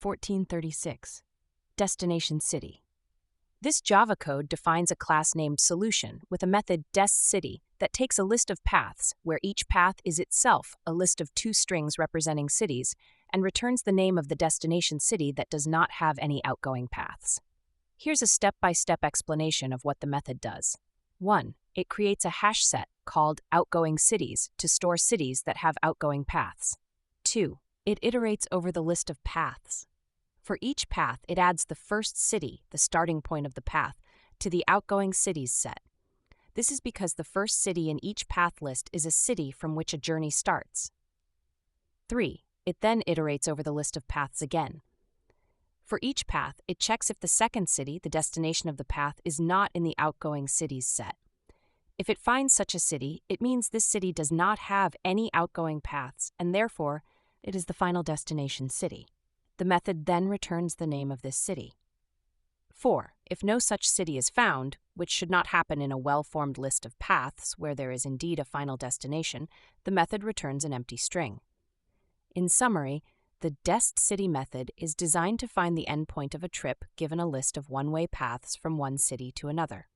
1436. Destination city. This Java code defines a class named solution with a method destCity that takes a list of paths, where each path is itself a list of two strings representing cities, and returns the name of the destination city that does not have any outgoing paths. Here's a step-by-step explanation of what the method does. 1. It creates a HashSet called outgoingCities to store cities that have outgoing paths. 2. It iterates over the list of paths. For each path, it adds the first city, the starting point of the path, to the outgoingCities set. This is because the first city in each path list is a city from which a journey starts. 3. It then iterates over the list of paths again. For each path, it checks if the second city, the destination of the path, is not in the outgoingCities set. If it finds such a city, it means this city does not have any outgoing paths, and therefore, it is the final destination city. The method then returns the name of this city. 4. If no such city is found, which should not happen in a well-formed list of paths where there is indeed a final destination, the method returns an empty string. In summary, the destCity method is designed to find the endpoint of a trip given a list of one-way paths from one city to another.